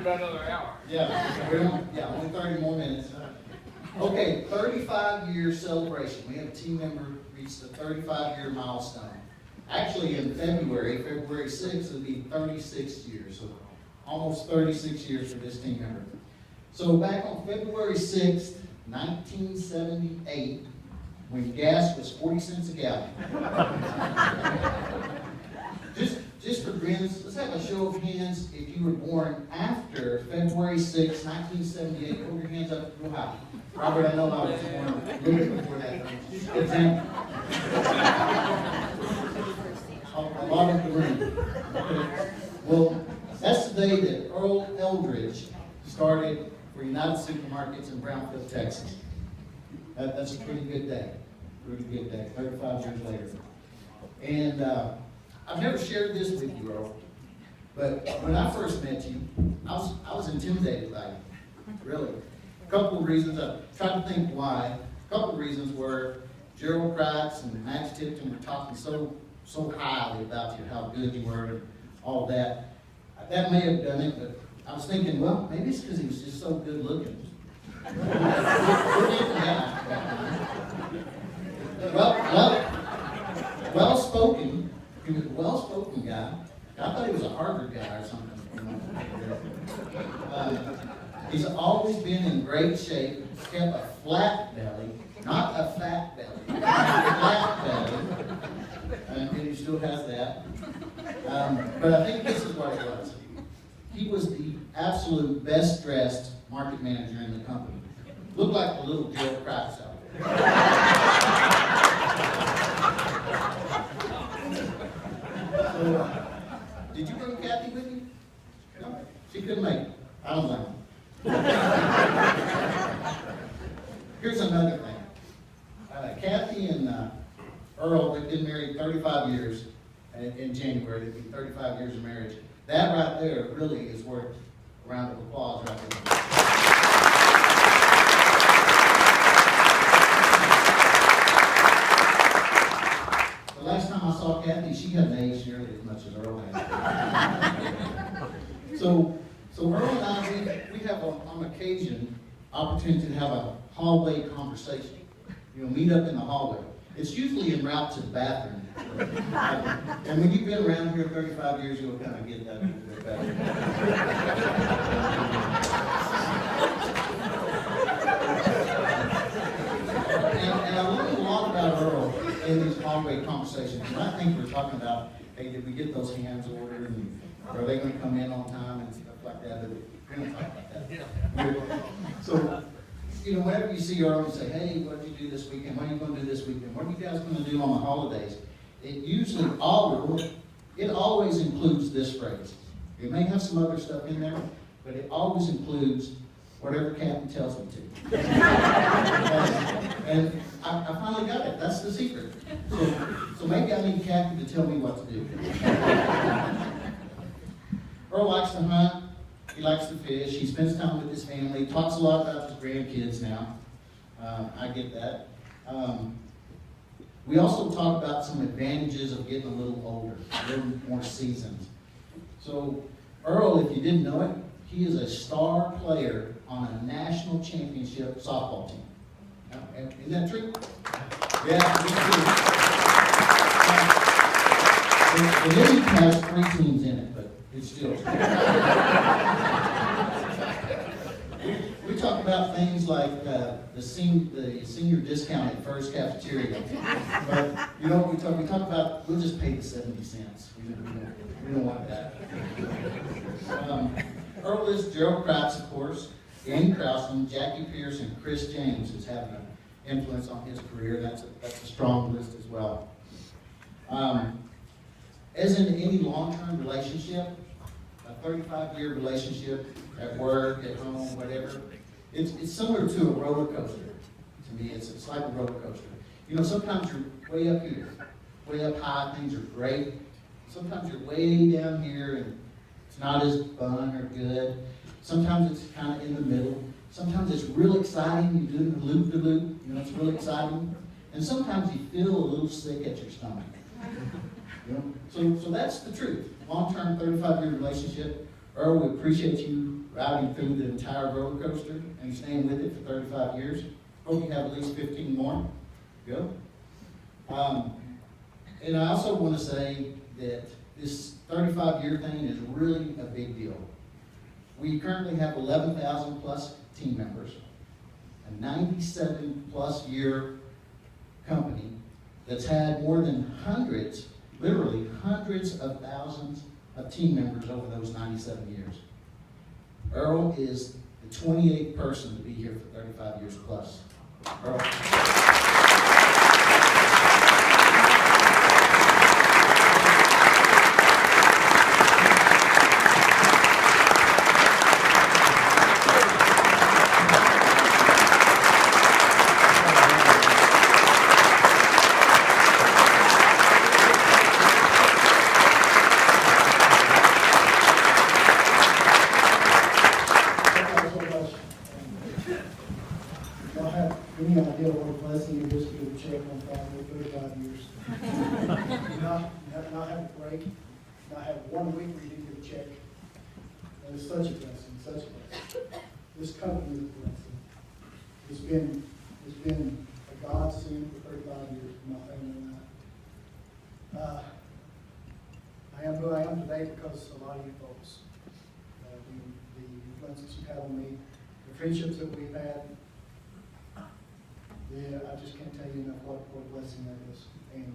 about another hour. Yeah, only 30 more minutes. Okay, 35-year celebration. We have a team member reach the 35-year milestone. Actually, in February 6th, it'll be 36 years. So almost 36 years for this team member. So back on February 6th, 1978, when gas was 40 cents a gallon. Just for grins, let's have a show of hands if you were born after February 6, 1978. Hold your hands up real high. Robert, I know I was born a little bit before that. Example. A lot of the room. Okay. Well, that's the day that Earl Eldridge started for United Supermarkets in Brownfield, Texas. That's a pretty good day. Pretty good day, 35 years later. And I've never shared this with you, Earl, but when I first met you, I was intimidated by you, really. A couple of reasons. I tried to think why. A couple of reasons were Gerald Kratz and Max Tipton were talking so highly about you, how good you were, and all that. That may have done it, but I was thinking, well, maybe it's because he was just so good looking. Well spoken. He was a well-spoken guy. I thought he was a Harvard guy or something. He's always been in great shape. Kept a flat belly, not a fat belly. A flat belly. And he still has that. But I think this is what it was. He was the absolute best-dressed market manager in the company. Looked like a little Joe Kratz out there. So, did you bring Kathy with you? No, she couldn't make it. I don't blame her. Here's another thing. Kathy and Earl, they've been married 35 years in January. They've been 35 years of marriage. That right there really is worth a round of applause right there. The last time I saw Kathy, she hadn't aged nearly as much as Earl had. So Earl and I, we have on occasion opportunity to have a hallway conversation. Meet up in the hallway. It's usually en route to the bathroom. And when you've been around here 35 years, you'll kind of get that a little bit better. And I learned a lot about Earl in these hallway conversations. And I think we're talking about, hey, did we get those hands ordered? And are they going to come in on time and stuff like that? But we're going to talk about that. So, whenever you see Earl and say, hey, what did you do this weekend? What are you going to do this weekend? What are you guys going to do on the holidays? It always includes this phrase. It may have some other stuff in there, but it always includes whatever Captain tells me to. And I finally got it. That's the secret. So maybe I need Captain to tell me what to do. Earl likes to hunt. He likes to fish. He spends time with his family. Talks a lot about his grandkids now. I get that. We also talk about some advantages of getting a little older, a little more seasoned. So, Earl, if you didn't know it, he is a star player on a national championship softball team. Isn't that true? Yeah, the league has 3 teams in it, but it's still true. We talk about things like the senior discount at First Cafeteria. But you know what we talk about? We'll just pay the 70 cents. We don't want that. Earl is Gerald Kratz, of course, Ann Krausen, Jackie Pierce, and Chris James is having an influence on his career. That's a strong list as well. As in any long-term relationship, a 35-year relationship at work, at home, whatever, it's similar to a roller coaster. To me, it's like a roller coaster. Sometimes you're way up here, way up high, things are great. Sometimes you're way down here and it's not as fun or good. Sometimes it's kind of in the middle. Sometimes it's real exciting. You do the loop-de-loop, it's really exciting. And sometimes you feel a little sick at your stomach. So that's the truth. Long-term 35-year relationship. Earl, we appreciate you riding through the entire roller coaster and staying with it for 35 years. Hope you have at least 15 more. Go. And I also want to say that this 35-year thing is really a big deal. We currently have 11,000 plus team members, a 97 plus year company that's had more than hundreds, literally hundreds of thousands of team members over those 97 years. Earl is the 28th person to be here for 35 years plus. Earl. Any idea what a blessing it is to get a check on family 35 years? not have a break, not have 1 week where you didn't get a check. That is such a blessing, such a blessing. This company is a blessing. It's been a godsend for 35 years for my family and I. I am who I am today because of a lot of you folks. The influences you've had on me, the friendships that we've had. Yeah, I just can't tell you enough what a blessing that is. And